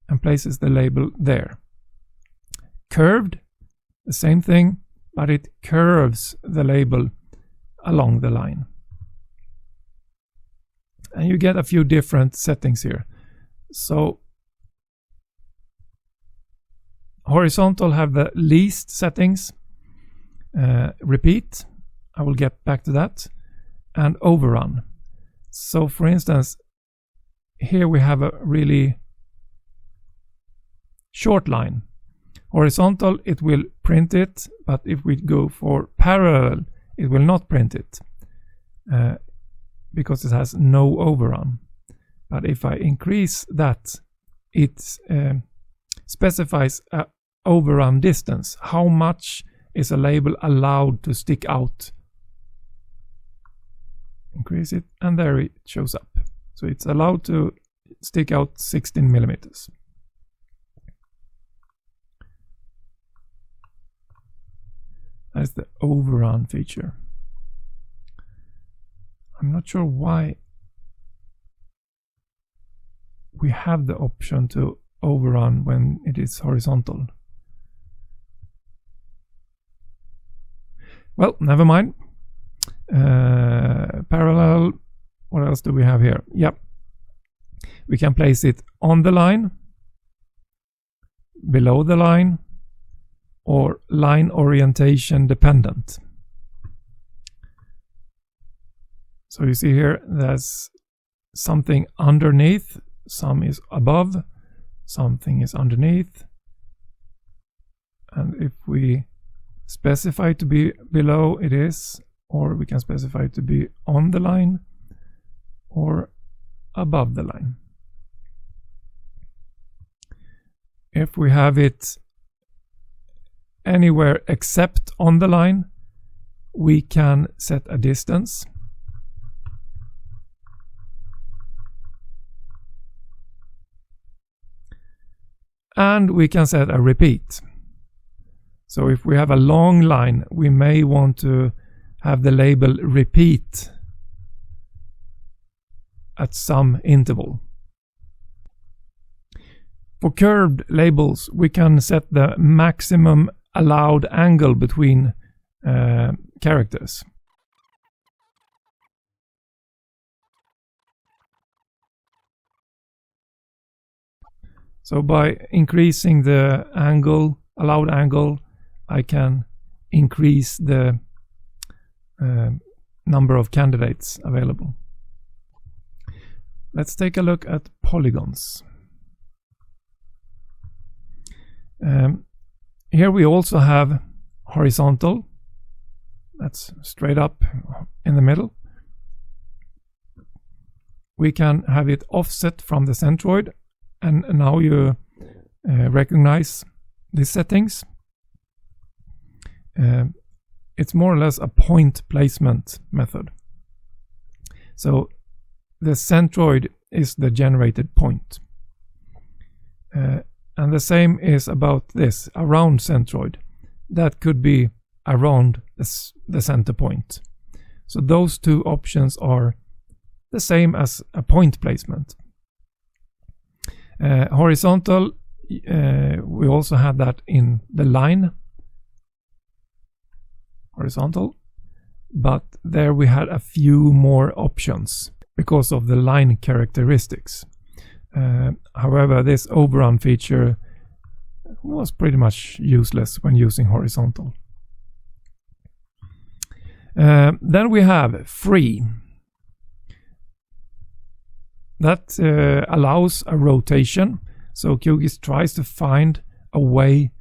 and places the label there. Curved, the same thing, but it curves the label along the line. And you get a few different settings here. So horizontal have the least settings. Repeat, I will get back to that. And overrun. So for instance, here we have a really short line. Horizontal, it will print it, but if we go for parallel, it will not print it because it has no overrun. But if I increase that, it specifies an overrun distance. How much is a label allowed to stick out? Increase it, and there it shows up. So it's allowed to stick out 16 millimeters. That's the overrun feature. I'm not sure why we have the option to overrun when it is horizontal. Well, never mind. Parallel, what else do we have here? Yep. We can place it on the line, below the line, or line orientation dependent. So you see here there's something underneath, some is above, something is underneath. And if we specify to be below, it is, or we can specify to be on the line or above the line. If we have it anywhere except on the line, we can set a distance. And we can set a repeat. So if we have a long line, we may want to have the label repeat at some interval. For curved labels, we can set the maximum allowed angle between characters. So by increasing the angle, allowed angle, I can increase the number of candidates available. Let's take a look at polygons. Here we also have horizontal. That's straight up in the middle. We can have it offset from the centroid, and now you recognize these settings. It's more or less a point placement method. So the centroid is the generated point. And the same is about this, around centroid. That could be around the center point. So those two options are the same as a point placement. Horizontal, we also have that in the line. Horizontal, but there we had a few more options because of the line characteristics. However, this overrun feature was pretty much useless when using horizontal. Then we have free. That allows a rotation. So QGIS tries to find a way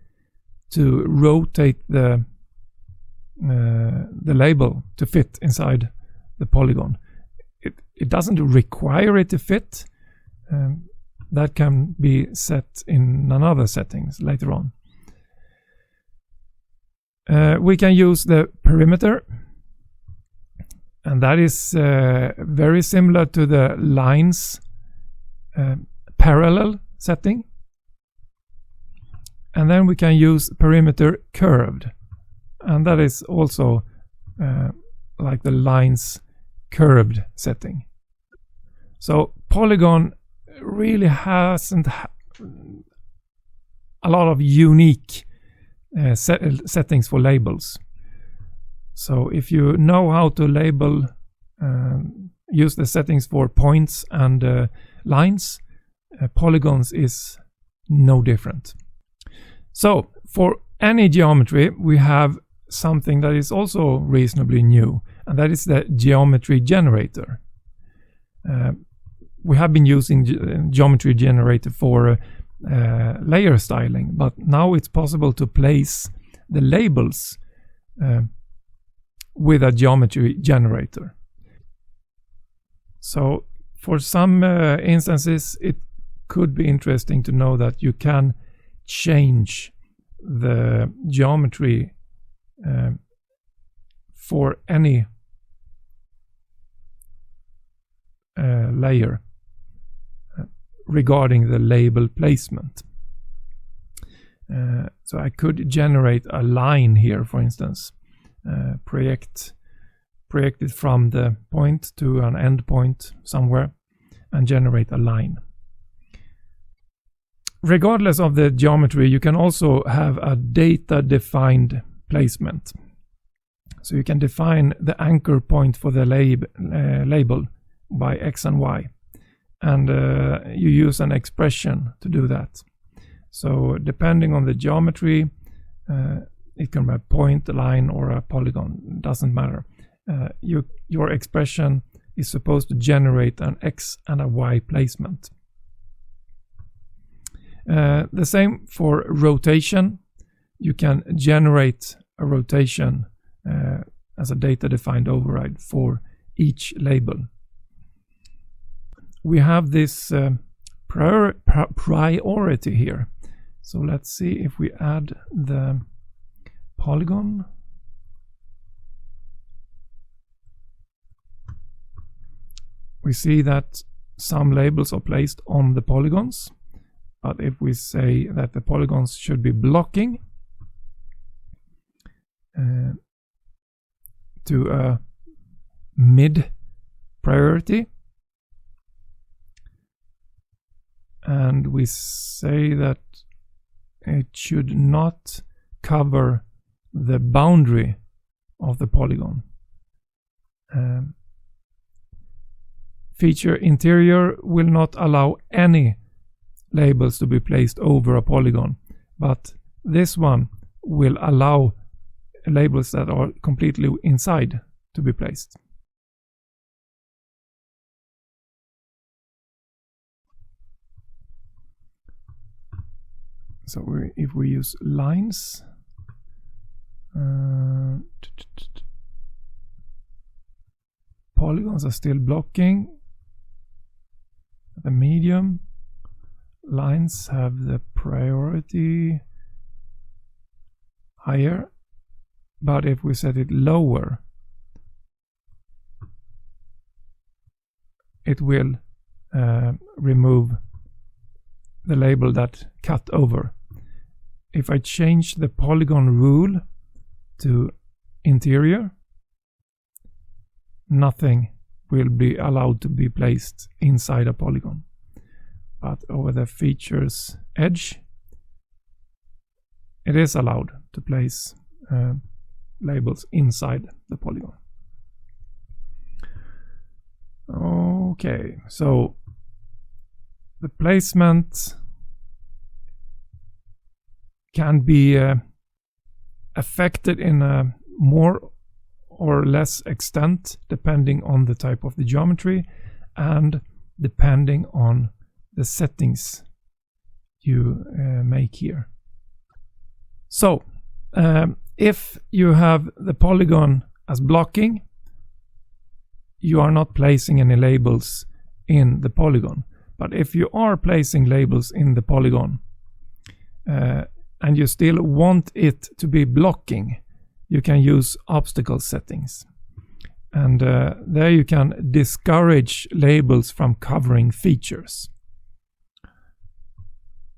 to rotate the label to fit inside the polygon. It doesn't require it to fit. That can be set in another settings later on. We can use the perimeter, and that is very similar to the lines parallel setting. And then we can use perimeter curved, and that is also like the lines curved setting. So polygon really hasn't a lot of unique settings for labels. So if you know how to label, use the settings for points and lines, polygons is no different. So for any geometry, we have something that is also reasonably new, and that is the geometry generator. We have been using geometry generator for layer styling, but now it's possible to place the labels with a geometry generator. So for some instances, it could be interesting to know that you can change the geometry for any layer regarding the label placement. So I could generate a line here, for instance, project it from the point to an end point somewhere and generate a line. Regardless of the geometry, you can also have a data defined placement. So you can define the anchor point for the label by X and Y, and you use an expression to do that. So depending on the geometry, it can be a point, a line, or a polygon. It doesn't matter. Your expression is supposed to generate an X and a Y placement. The same for rotation. You can generate a rotation as a data defined override for each label. We have this priority here. So let's see if we add the polygon. We see that some labels are placed on the polygons, but if we say that the polygons should be blocking to a mid priority, and we say that it should not cover the boundary of the polygon. Feature interior will not allow any labels to be placed over a polygon, but this one will allow labels that are completely inside to be placed. So if we use lines, polygons are still blocking. The medium lines have the priority higher, but if we set it lower, it will remove the label that cut over. If I change the polygon rule to interior, nothing will be allowed to be placed inside a polygon. But over the features edge, it is allowed to place labels inside the polygon. Okay, so the placement can be affected in a more or less extent depending on the type of the geometry and depending on the settings you make here. So if you have the polygon as blocking, you are not placing any labels in the polygon. But if you are placing labels in the polygon and you still want it to be blocking, you can use obstacle settings. And there you can discourage labels from covering features.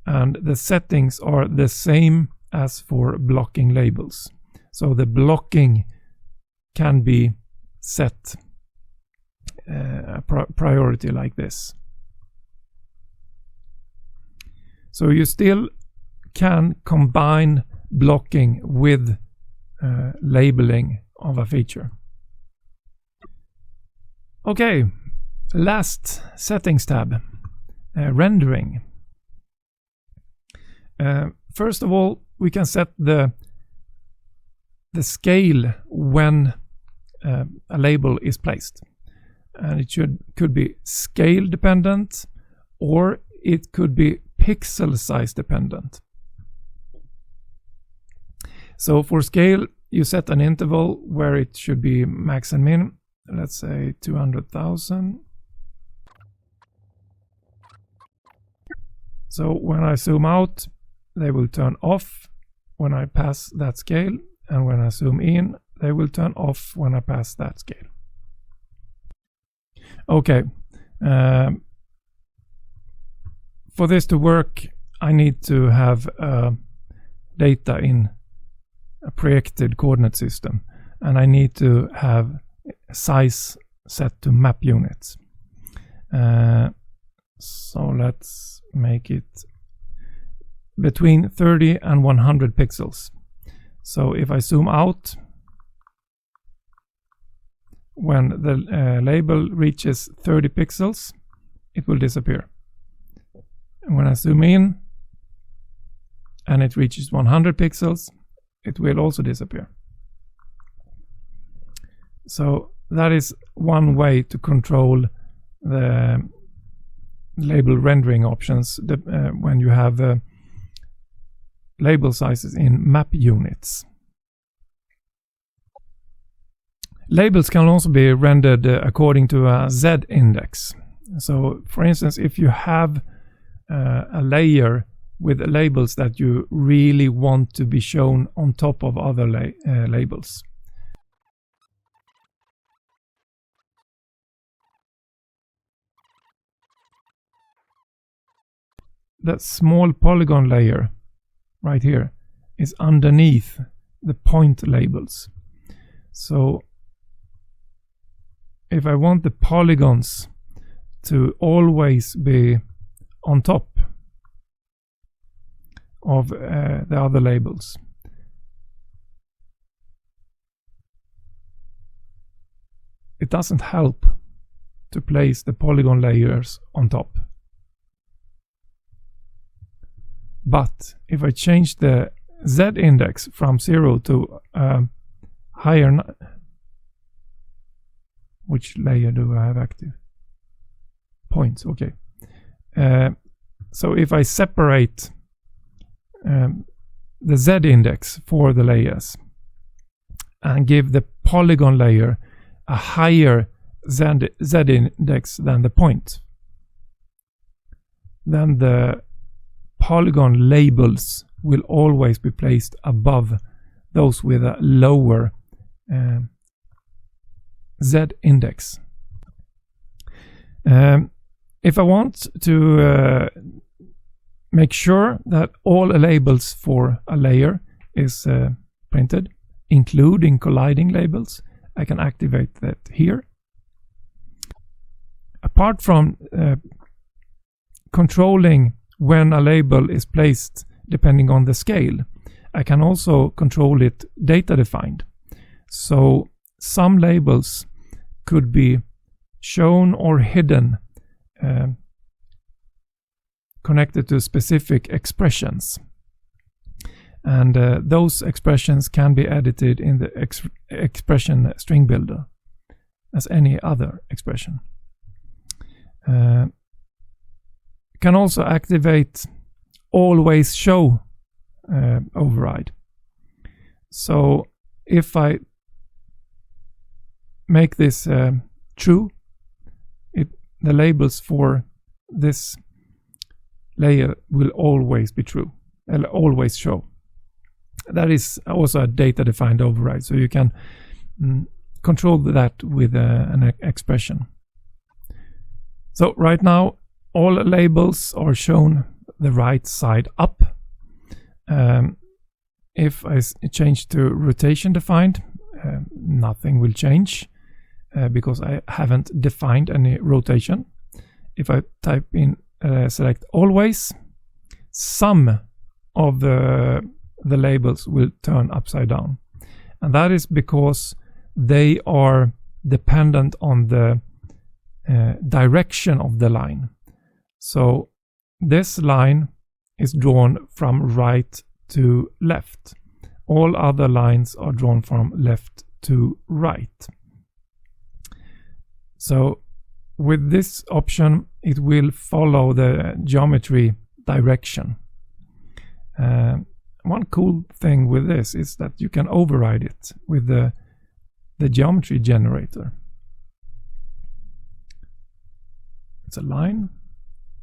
And the settings are the same as for blocking labels. So the blocking can be set a priority like this. So you still can combine blocking with labeling of a feature. Okay, last settings tab, rendering. First of all, we can set the scale when a label is placed. And it could be scale dependent, or it could be pixel size dependent. So for scale, you set an interval where it should be max and min. Let's say 200,000. So when I zoom out, they will turn off when I pass that scale, and when I zoom in, they will turn off when I pass that scale. Okay, for this to work, I need to have data in a projected coordinate system, and I need to have size set to map units. So let's make it between 30 and 100 pixels. So if I zoom out, when the label reaches 30 pixels, it will disappear. And when I zoom in and it reaches 100 pixels, it will also disappear. So that is one way to control the label rendering options when you have label sizes in map units. Labels can also be rendered according to a Z index. So for instance, if you have a layer with labels that you really want to be shown on top of other labels. That small polygon layer right here is underneath the point labels. So if I want the polygons to always be on top of the other labels, it doesn't help to place the polygon layers on top. But if I change the Z index from 0 to higher. Which layer do I have active? Points, okay. So if I separate the Z index for the layers and give the polygon layer a higher Z index than the point, then the polygon labels will always be placed above those with a lower Z index. If I want to make sure that all labels for a layer is printed, including colliding labels, I can activate that here. Apart from controlling when a label is placed depending on the scale, I can also control it data defined. So some labels could be shown or hidden connected to specific expressions, and those expressions can be edited in the expression string builder as any other expression. Can also activate always show override. So if I make this true, the labels for this layer will always be true, always show. That is also a data defined override, so you can control that with an expression. So right now all labels are shown the right side up. If I change to rotation defined, nothing will change because I haven't defined any rotation. If I type in select always, some of the labels will turn upside down, and that is because they are dependent on the direction of the line. So this line is drawn from right to left. All other lines are drawn from left to right. So with this option, it will follow the geometry direction. One cool thing with this is that you can override it with the geometry generator. It's a line,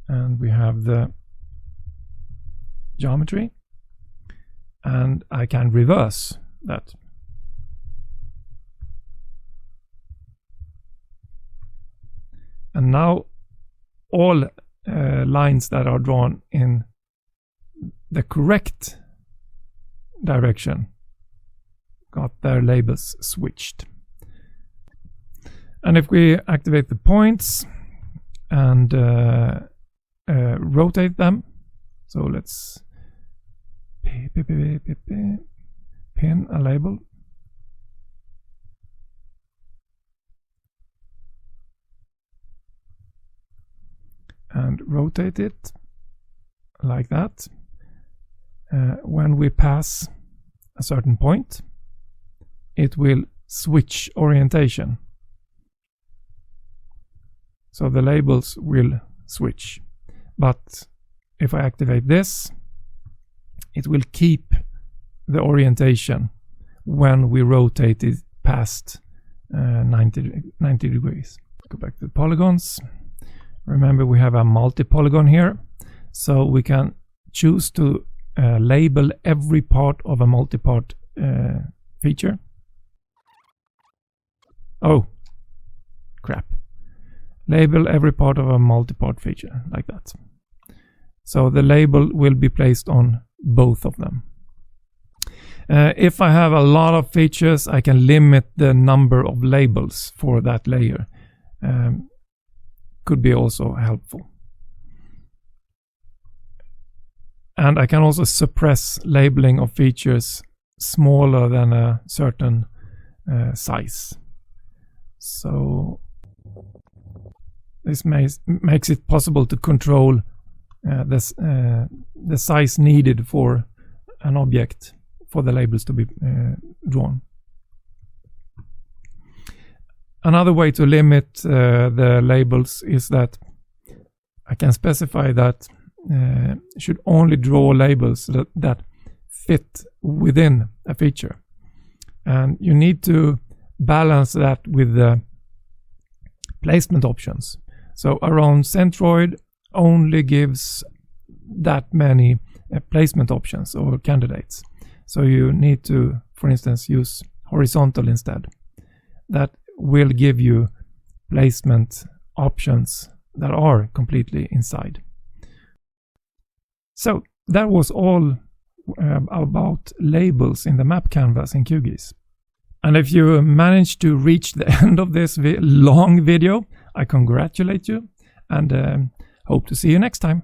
and we have the geometry, and I can reverse that. And now all lines that are drawn in the correct direction got their labels switched. And if we activate the points and rotate them, so let's pin a label. And rotate it like that. When we pass a certain point, it will switch orientation. So the labels will switch. But if I activate this, it will keep the orientation when we rotate it past 90 degrees. Go back to the polygons. Remember, we have a multi-polygon here, so we can choose to label every part of a multi-part feature. Oh, crap. Label every part of a multi-part feature, like that. So the label will be placed on both of them. If I have a lot of features, I can limit the number of labels for that layer. Could be also helpful. And I can also suppress labeling of features smaller than a certain size. So this makes it possible to control the size needed for an object for the labels to be drawn. Another way to limit the labels is that I can specify that should only draw labels that fit within a feature. And you need to balance that with the placement options. So around centroid only gives that many placement options or candidates. So you need to, for instance, use horizontal instead. That will give you placement options that are completely inside. So that was all about labels in the map canvas in QGIS. And if you managed to reach the end of this long video, I congratulate you and hope to see you next time.